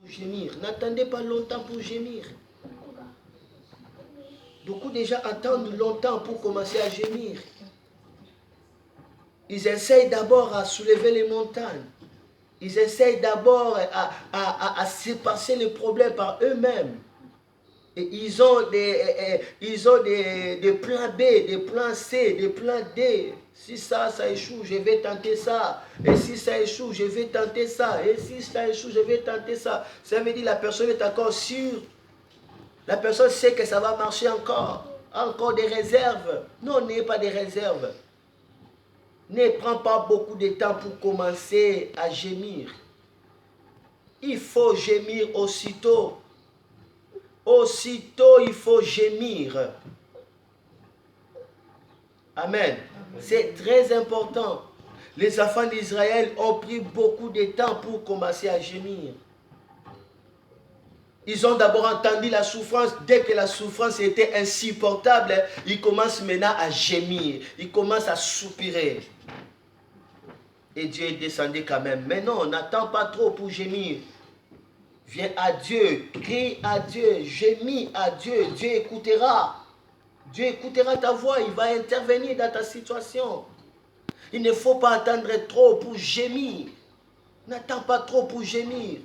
gémir. N'attendez pas longtemps pour gémir. Beaucoup déjà attendent longtemps pour commencer à gémir. Ils essayent d'abord à soulever les montagnes. Ils essayent d'abord à surpasser les problèmes par eux-mêmes. Et ils ont des plans B, des plans C, des plans D. Si ça échoue, je vais tenter ça. Et si ça échoue, je vais tenter ça. Et si ça échoue, je vais tenter ça. Ça veut dire que la personne est encore sûre. La personne sait que ça va marcher encore. Encore des réserves. Non, n'ayez pas des réserves. Ne prends pas beaucoup de temps pour commencer à gémir. Il faut gémir aussitôt. Aussitôt, il faut gémir. Amen. C'est très important. Les enfants d'Israël ont pris beaucoup de temps pour commencer à gémir. Ils ont d'abord entendu la souffrance. Dès que la souffrance était insupportable, ils commencent maintenant à gémir. Ils commencent à soupirer. Et Dieu est descendu quand même. Mais non, n'attends pas trop pour gémir. Viens à Dieu, crie à Dieu, gémis à Dieu. Dieu écoutera. Dieu écoutera ta voix, il va intervenir dans ta situation. Il ne faut pas attendre trop pour gémir. N'attends pas trop pour gémir.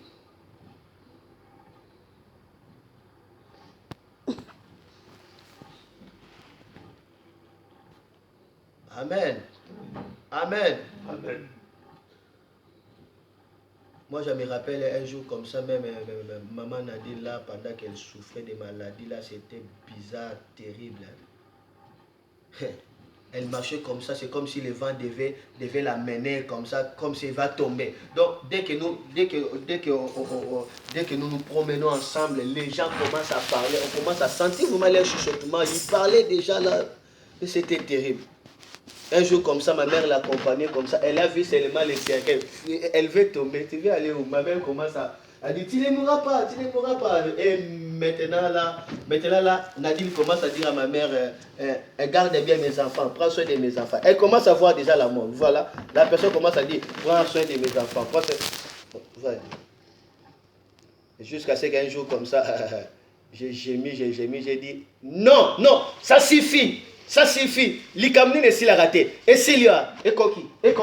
Amen. Amen. Amen. Moi, je me rappelle un jour comme ça, même maman Nadine, là, pendant qu'elle souffrait de maladies, là, c'était bizarre, terrible. Elle marchait comme ça, c'est comme si le vent devait la mener comme ça, comme s'il va tomber. Donc, dès que nous nous promenons ensemble, les gens commencent à parler, on commence à sentir vraiment les chuchotements. Ils parlaient déjà là, et c'était terrible. Un jour comme ça, ma mère l'accompagnait comme ça, elle a vu seulement les cercueils. Elle veut tomber, tu veux aller où? Ma mère commence à dire, tu ne mourras pas, tu ne mourras pas. Et maintenant là, Nadine commence à dire à ma mère, garde bien mes enfants, prends soin de mes enfants. Elle commence à voir déjà la mort. Voilà, la personne commence à dire, prends soin de mes enfants. Voilà. Jusqu'à ce qu'un jour comme ça, j'ai gémi, j'ai dit, non, ça suffit. Ça suffit. L'ikamni ne s'il a raté. Et s'il y a, et coquille, c'est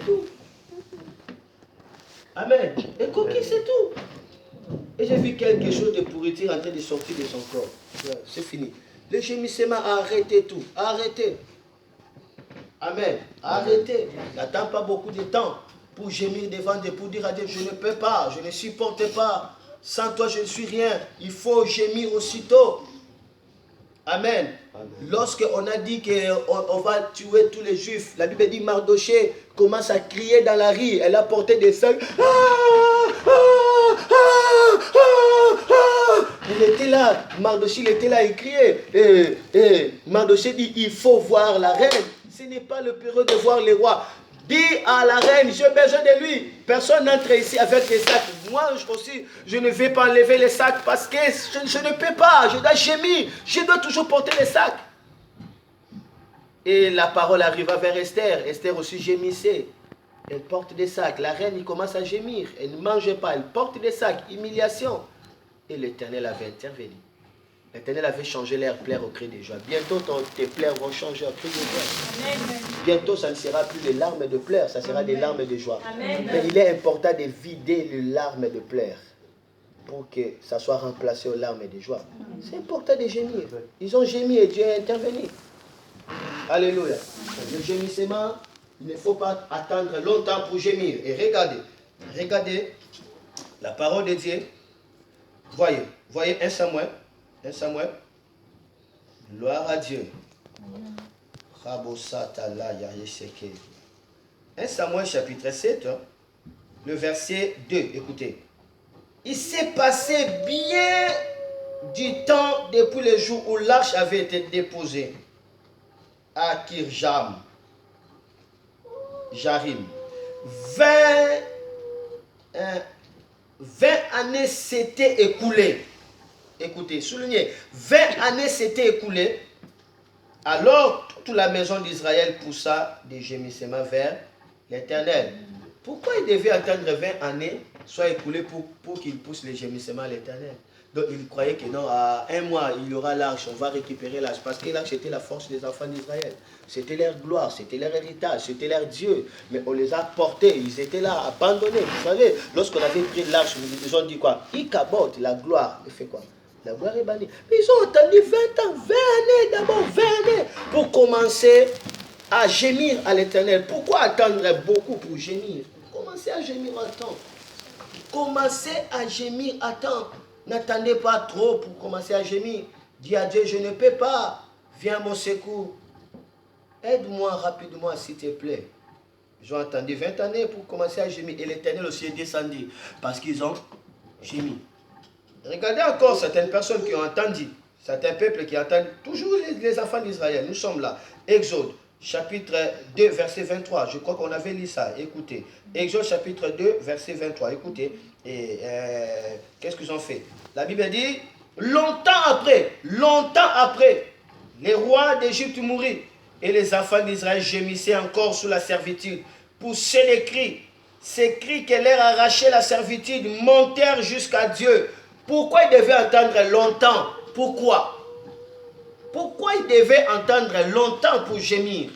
tout. Amen. Et coquille, c'est tout. Et j'ai vu quelque chose de pourriture en train de sortir de son corps. C'est fini. Le gémissement a arrêté tout. Arrêtez. Amen. Arrêtez. N'attends pas beaucoup de temps pour gémir devant Dieu, pour dire à Dieu, je ne peux pas, je ne supporte pas. Sans toi, je ne suis rien. Il faut gémir aussitôt. Amen. Lorsqu'on a dit qu'on va tuer tous les juifs, la Bible dit Mardoché commence à crier dans la rue. Elle a porté des sacs. Il était là, Mardoché il était là, il criait. Et Mardoché dit, il faut voir la reine. Ce n'est pas le période de voir les rois. Dis à la reine, j'ai besoin de lui. Personne n'entre ici avec des sacs. Moi aussi, je ne vais pas enlever les sacs parce que je ne peux pas. Je dois gémir. Je dois toujours porter les sacs. Et la parole arriva vers Esther. Esther aussi gémissait. Elle porte des sacs. La reine, il commence à gémir. Elle ne mange pas. Elle porte des sacs. Humiliation. Et l'Éternel avait intervenu. L'Éternel avait changé l'air pleurs au cri de joie. Bientôt, tes pleurs vont changer au cri de joie. Amen. Bientôt, ça ne sera plus des larmes de pleurs, ça sera des larmes de joie. Amen. Mais il est important de vider les larmes de pleurs pour que ça soit remplacé aux larmes de joie. C'est important de gémir. Ils ont gémi et Dieu est intervenu. Alléluia. Le gémissement, il ne faut pas attendre longtemps pour gémir. Et regardez la parole de Dieu. Voyez 1 Samuel. 1 Samuel, gloire à Dieu. 1 Samuel chapitre 7, le verset 2, écoutez. Il s'est passé bien du temps depuis le jour où l'arche avait été déposée à Kirjam, Jarim. 20 années s'étaient écoulées. Écoutez, soulignez, 20 années s'étaient écoulées, alors toute la maison d'Israël poussa des gémissements vers l'Éternel. Pourquoi il devait attendre 20 années soit écoulé pour qu'il pousse les gémissements à l'Éternel. Donc il croyait que non, à un mois, il y aura l'arche, on va récupérer l'arche. Parce que l'arche, c'était la force des enfants d'Israël. C'était leur gloire, c'était leur héritage, c'était leur Dieu. Mais on les a portés, ils étaient là, abandonnés. Vous savez, lorsqu'on avait pris l'arche, ils ont dit quoi? Ikabot, la gloire. Il fait quoi? La gloire est bannie. Mais ils ont attendu 20 ans, 20 années d'abord, 20 années, pour commencer à gémir à l'Éternel. Pourquoi attendre beaucoup pour gémir? Commencez à gémir à temps. Commencez à gémir à temps. N'attendez pas trop pour commencer à gémir. Dis à Dieu, je ne peux pas. Viens à mon secours. Aide-moi rapidement, s'il te plaît. Ils ont attendu 20 années pour commencer à gémir. Et l'Éternel aussi est descendu. Parce qu'ils ont gémi. Regardez encore certaines personnes qui ont entendu. Certains peuples qui entendent. Toujours les enfants d'Israël. Nous sommes là. Exode, chapitre 2, verset 23. Je crois qu'on avait lu ça. Écoutez. Exode, chapitre 2, verset 23. Écoutez. Et qu'est-ce qu'ils ont fait? La Bible dit, longtemps après, les rois d'Égypte moururent et les enfants d'Israël gémissaient encore sous la servitude. Poussaient les cris. Ces cris qui leur arrachaient la servitude montèrent jusqu'à Dieu. Pourquoi ils devaient entendre longtemps? Pourquoi ils devaient entendre longtemps pour gémir?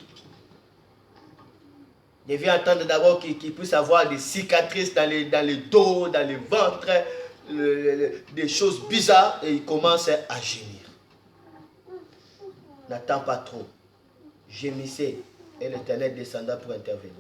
Ils devaient entendre d'abord qu'ils puissent avoir des cicatrices dans les dos, dans les ventres, des choses bizarres, et ils commencent à gémir. N'attends pas trop. Gémissez, et l'Éternel descendra pour intervenir.